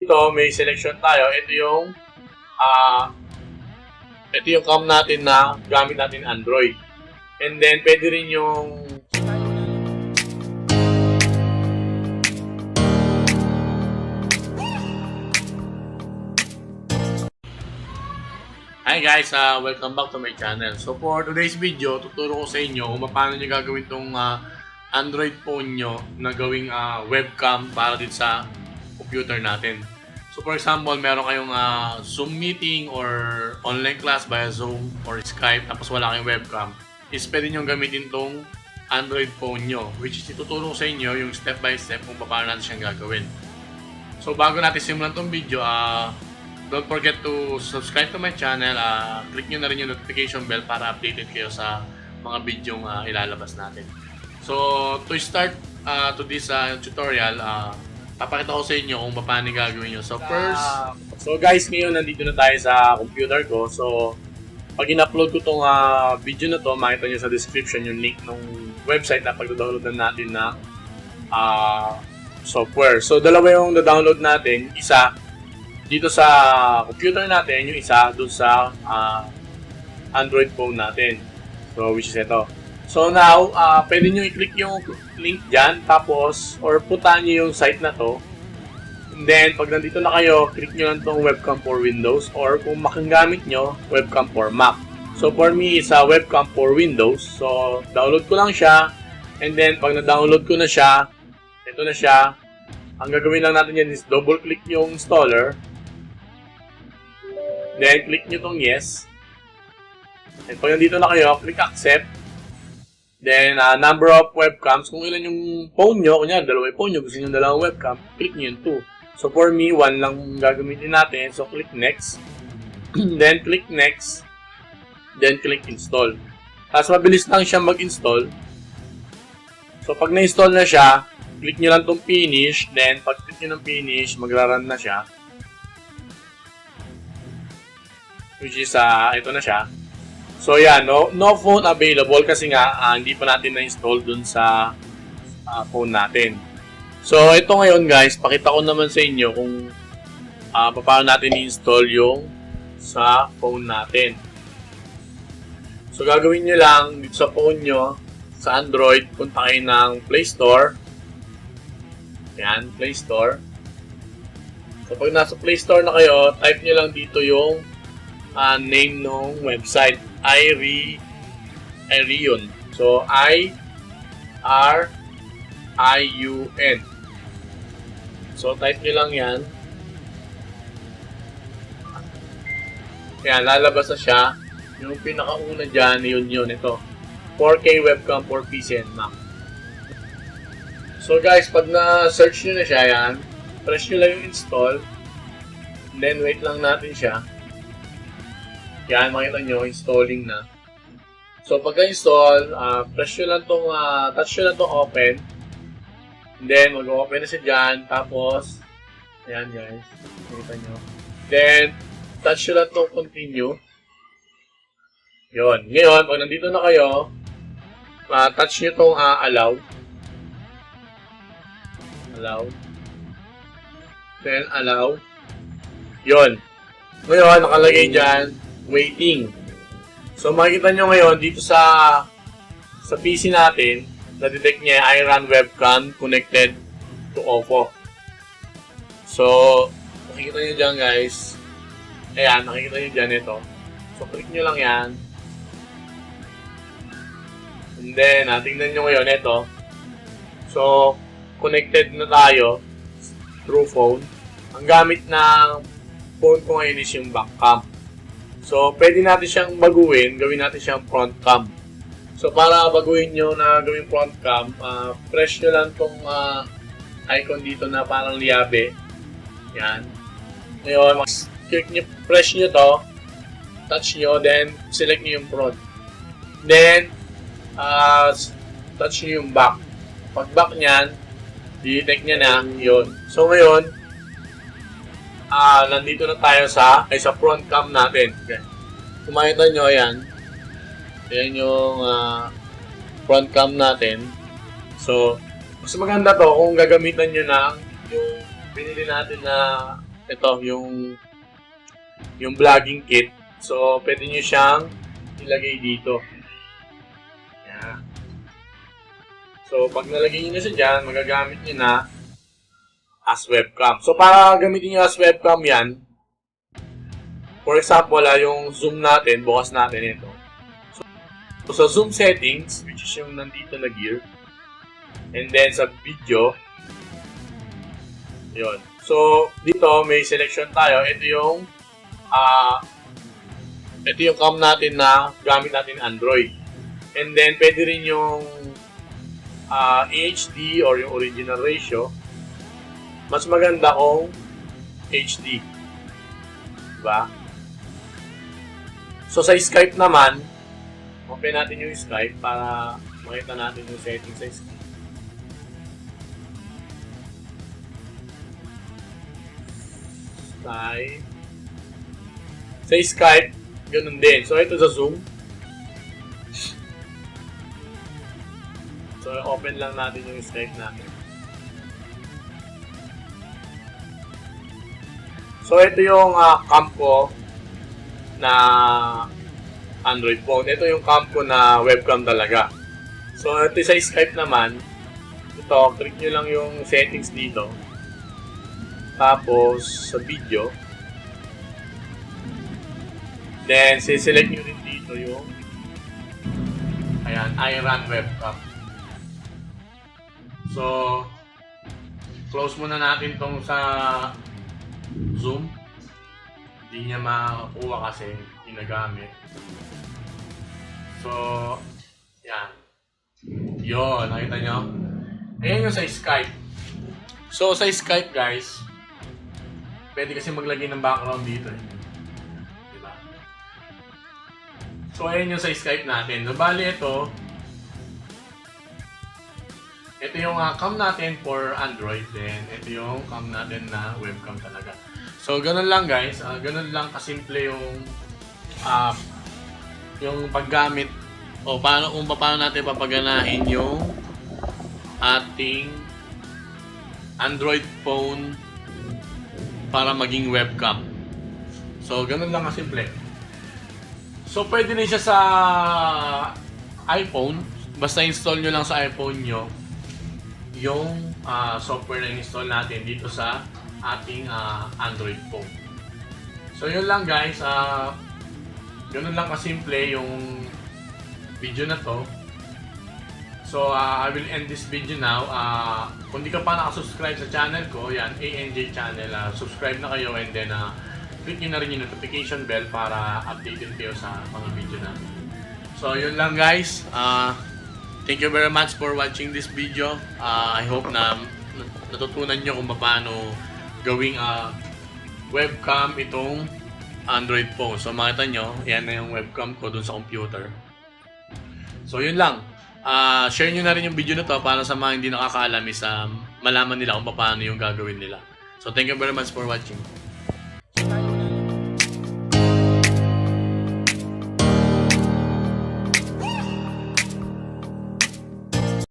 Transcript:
Ito, may selection tayo. Ito yung cam natin na gamit natin Android. And then, pwede rin yung Hi guys, welcome back to my channel. So for today's video, tuturo ko sa inyo kung paano nyo gagawin tong Android phone nyo na gawing webcam para din sa computer natin. So for example, meron kayong Zoom meeting or online class via Zoom or Skype tapos wala kayong webcam, is pwede nyo gamitin tong Android phone nyo, which is ituturo ko sa inyo yung step by step kung paano natin siyang gagawin. So bago natin simulan tong video, don't forget to subscribe to my channel. Click nyo na rin yung notification bell para updated kayo sa mga video ilalabas natin. So, to start to this tutorial, papakita ko sa inyo kung paano gagawin nyo. So, so guys, ngayon nandito na tayo sa computer ko. So, pag in-upload ko tong video na to, makita nyo sa description yung link ng website na pag-download natin na software. So, dalawa yung na-download natin. Isa dito sa computer natin, yung isa doon sa Android phone natin. So, which is ito. So, now, pwede nyo i-click yung link dyan, tapos, or puntahan nyo yung site na to. And then, pag nandito na kayo, click nyo lang tong webcam for Windows, or kung makagamit nyo, webcam for Mac. So, for me, it's a webcam for Windows. So, download ko lang siya, and then, pag na-download ko na siya, ito na siya. Ang gagawin lang natin yan is double-click yung installer. Then, click nyo tong yes. And pag nandito na kayo, click accept. Then, number of webcams. Kung ilan yung phone nyo, kunyari, dalawa yung phone nyo, gusto nyo dalawang webcam, click nyo yung 2. So, for me, 1 lang gagamitin natin. So, click next. Then, click next. Then, click install. Tapos, mabilis lang siya mag-install. So, pag na-install na siya, click nyo lang tong finish. Then, pag click nyo ng finish, magra-run na siya. Which is, ito na siya. So, yan, no phone available kasi nga, hindi pa natin na-install dun sa phone natin. So, ito ngayon guys, pakita ko naman sa inyo kung paano natin i-install yung sa phone natin. So, gagawin nyo lang dito sa phone nyo, sa Android, punta kayo ng Play Store. Yan, Play Store. So, pag nasa Play Store na kayo, type nyo lang dito yung name ng website, iRiun. So, I-R-I-U-N. So, type nyo lang yan. Yan, lalabas na siya. Yung pinakauna dyan, yun, ito. 4K webcam for PC and Mac. So, guys, pag na-search nyo na siya, yan, press nyo lang yung install. Then, wait lang natin siya. Yan, makita nyo, installing na. So, pagka-install, press nyo lang tong, touch nyo lang tong open. And then, mag-open na siya dyan. Tapos, ayan guys, makita nyo. Then, touch nyo lang tong continue. Yun. Ngayon, pag nandito na kayo, touch nyo tong allow. Allow. Then, allow. Yun. Ngayon, nakalagay dyan, waiting. So, makikita nyo ngayon dito sa PC natin, na-detect niya iRun webcam connected to OPPO. So, nakikita nyo dyan guys. Ayan, nakikita nyo dyan ito. So, click nyo lang yan. And then, tingnan nyo ngayon ito. So, connected na tayo through phone. Ang gamit ng phone ko ngayon is yung back cam. So, pwede natin siyang baguhin, gawin natin siyang front cam. So, para baguhin nyo na gawing front cam, press nyo lang tong icon dito na parang liabe. Yan. Ngayon, press nyo to, touch nyo, then select nyo yung front. Then, touch nyo yung back. Pag back nyan, detect niya na, yun. So, ngayon, nandito na tayo sa front cam natin. Okay. Kung makita nyo, ayan. Ayan yung front cam natin. So, mas maganda to kung gagamitan nyo na yung binili natin na ito, yung vlogging kit. So, pwede nyo siyang ilagay dito. Yan. So, pag nalagay nyo na siya dyan, magagamit nyo na as webcam. So, para gamitin nyo as webcam yan, for example, yung zoom natin, bukas natin ito. So, sa zoom settings, which is yung nandito na gear, and then sa video, yun. So, dito may selection tayo. Ito yung cam natin na gamit natin Android. And then, pwede rin yung HD or yung original ratio. Mas maganda kung HD. Diba? So, sa Skype naman, open natin yung Skype para makita natin yung settings sa Skype. Sa Skype, ganun din. So, ito sa Zoom. So, open lang natin yung Skype natin. So, ito yung cam ko na Android phone. Ito yung cam ko na webcam talaga. So, ito sa Skype naman, ito, click nyo lang yung settings dito. Tapos, sa video. Then, siselect nyo rin dito yung ayan, iRun webcam. So, close muna natin tong sa Zoom. Hindi niya makakuha kasi ginagamit. So, yan. Yun, nakita nyo? Ayan yung sa Skype. So, sa Skype, guys, pwede kasi maglagay ng background dito eh. Diba? So, ayan yung sa Skype natin. So, bali ito yung cam natin for Android. Then, ito yung cam natin na webcam talaga. So, ganun lang guys. Ganun lang kasimple yung paggamit o kung paano natin papaganahin yung ating Android phone para maging webcam. So, ganun lang kasimple. So, pwede rin siya sa iPhone. Basta install nyo lang sa iPhone nyo yung software na install natin dito sa ating Android phone. So, yun lang guys. Ganun lang kasimple yung video na to. So, I will end this video now. Kung di ka pa nakasubscribe sa channel ko, yan, ANJ channel, subscribe na kayo and then click nyo na rin yung notification bell para updated kayo sa mga video natin. So, yun lang guys. Thank you very much for watching this video. I hope na natutunan nyo kung paano gawing webcam itong Android phone. So makita nyo, yan na yung webcam ko dun sa computer. So yun lang. Share nyo na rin yung video na to para sa mga hindi nakakaalam is malaman nila kung paano yung gagawin nila. So thank you very much for watching.